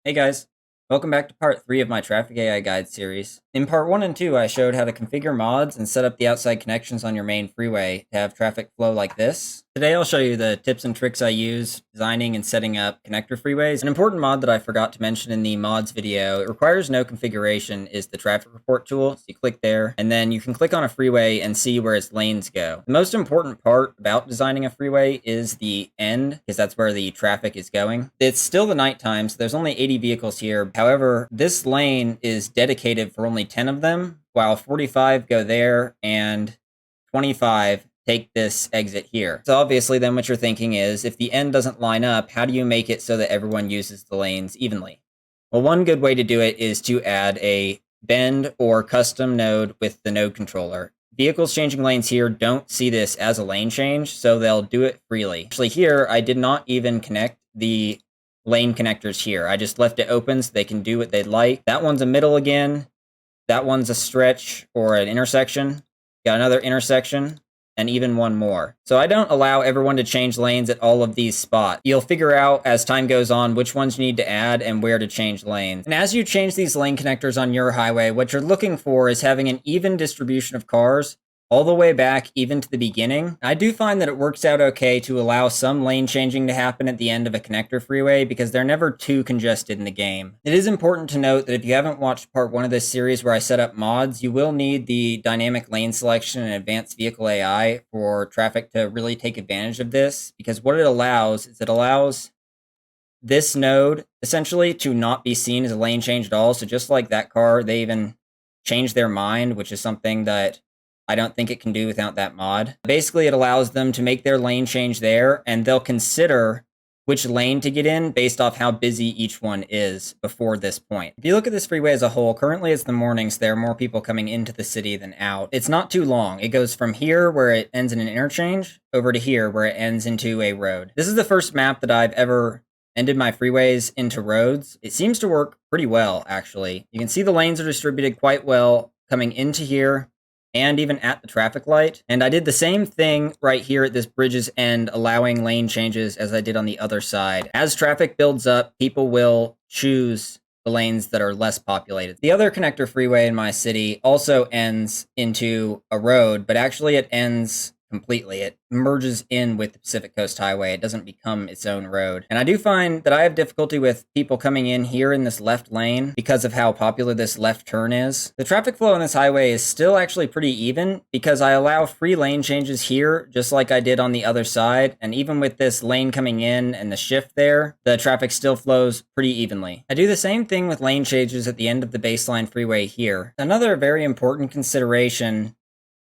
Hey guys, welcome back to part 3 of my Traffic AI Guide series. In part 1 and 2, I showed how to configure mods and set up the outside connections on your main freeway to have traffic flow like this. Today I'll show you the tips and tricks I use designing and setting up connector freeways. An important mod that I forgot to mention in the mods video, it requires no configuration, is the traffic report tool. So you click there, and then you can click on a freeway and see where its lanes go. The most important part about designing a freeway is the end, because that's where the traffic is going. It's still the nighttime, so there's only 80 vehicles here. However, this lane is dedicated for only 10 of them, while 45 go there and 25 take this exit here. So obviously then what you're thinking is, if the end doesn't line up, how do you make it so that everyone uses the lanes evenly? Well, one good way to do it is to add a bend or custom node with the node controller. Vehicles changing lanes here don't see this as a lane change, so they'll do it freely. Actually here, I did not even connect the lane connectors here. I just left it open so they can do what they'd like. That one's a middle again. That one's a stretch or an intersection. Got another intersection, and even one more. So I don't allow everyone to change lanes at all of these spots. You'll figure out as time goes on which ones you need to add and where to change lanes. And as you change these lane connectors on your highway, what you're looking for is having an even distribution of cars all the way back even to the beginning. I do find that it works out okay to allow some lane changing to happen at the end of a connector freeway because they're never too congested in the game. It is important to note that if you haven't watched part 1 of this series where I set up mods, you will need the dynamic lane selection and advanced vehicle AI for traffic to really take advantage of this, because what it allows is it allows this node essentially to not be seen as a lane change at all. So just like that car, they even changed their mind, which is something that I don't think it can do without that mod. Basically, it allows them to make their lane change there, and they'll consider which lane to get in based off how busy each one is before this point. If you look at this freeway as a whole, currently it's the morning, so there are more people coming into the city than out. It's not too long. It goes from here, where it ends in an interchange, over to here, where it ends into a road. This is the first map that I've ever ended my freeways into roads. It seems to work pretty well, actually. You can see the lanes are distributed quite well coming into here, and even at the traffic light. And I did the same thing right here at this bridge's end, allowing lane changes as I did on the other side. As traffic builds up, people will choose the lanes that are less populated. The other connector freeway in my city also ends into a road, but actually it ends completely. It merges in with the Pacific Coast Highway. It doesn't become its own road. And I do find that I have difficulty with people coming in here in this left lane because of how popular this left turn is. The traffic flow on this highway is still actually pretty even because I allow free lane changes here, just like I did on the other side. And even with this lane coming in and the shift there, the traffic still flows pretty evenly. I do the same thing with lane changes at the end of the baseline freeway here. Another very important consideration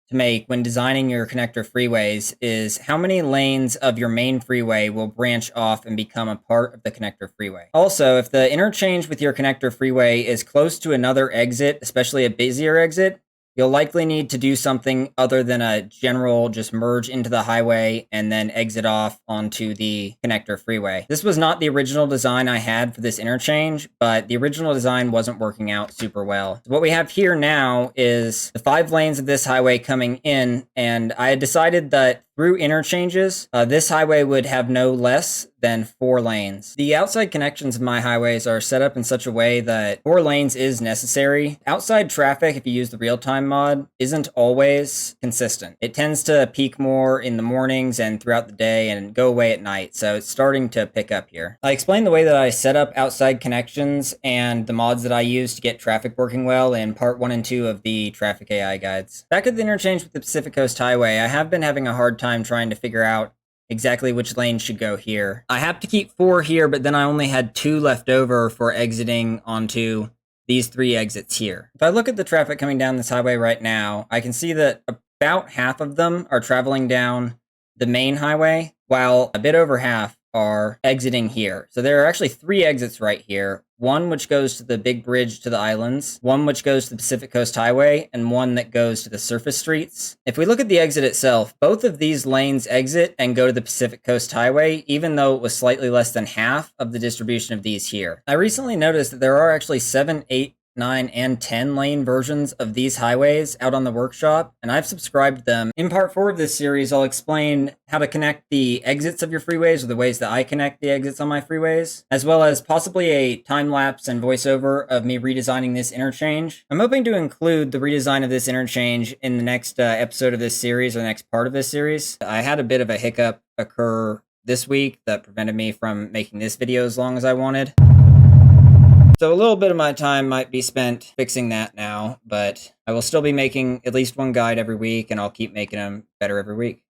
to make when designing your connector freeways is how many lanes of your main freeway will branch off and become a part of the connector freeway. Also, if the interchange with your connector freeway is close to another exit, especially a busier exit, you'll likely need to do something other than a general just merge into the highway and then exit off onto the connector freeway. This was not the original design I had for this interchange, but the original design wasn't working out super well. What we have here now is the 5 lanes of this highway coming in, and I had decided that through interchanges, this highway would have no less than 4 lanes. The outside connections of my highways are set up in such a way that 4 lanes is necessary. Outside traffic, if you use the real-time mod, isn't always consistent. It tends to peak more in the mornings and throughout the day and go away at night, so it's starting to pick up here. I explained the way that I set up outside connections and the mods that I use to get traffic working well in part 1 and 2 of the Traffic AI guides. Back at the interchange with the Pacific Coast Highway, I have been having a hard time trying to figure out exactly which lane should go here. I have to keep 4 here, but then I only had 2 left over for exiting onto these 3 exits here. If I look at the traffic coming down this highway right now, I can see that about half of them are traveling down the main highway, while a bit over half are exiting here. So there are actually 3 exits right here. One which goes to the big bridge to the islands, one which goes to the Pacific Coast Highway, and one that goes to the surface streets. If we look at the exit itself, both of these lanes exit and go to the Pacific Coast Highway, even though it was slightly less than half of the distribution of these here. I recently noticed that there are actually 7, 8, 9, and 10 lane versions of these highways out on the workshop, and I've subscribed them. In part 4 of this series, I'll explain how to connect the exits of your freeways, or the ways that I connect the exits on my freeways, as well as possibly a time-lapse and voiceover of me redesigning this interchange. I'm hoping to include the redesign of this interchange in the next episode of this series, or the next part of this series. I had a bit of a hiccup occur this week that prevented me from making this video as long as I wanted. So a little bit of my time might be spent fixing that now, but I will still be making at least one guide every week, and I'll keep making them better every week.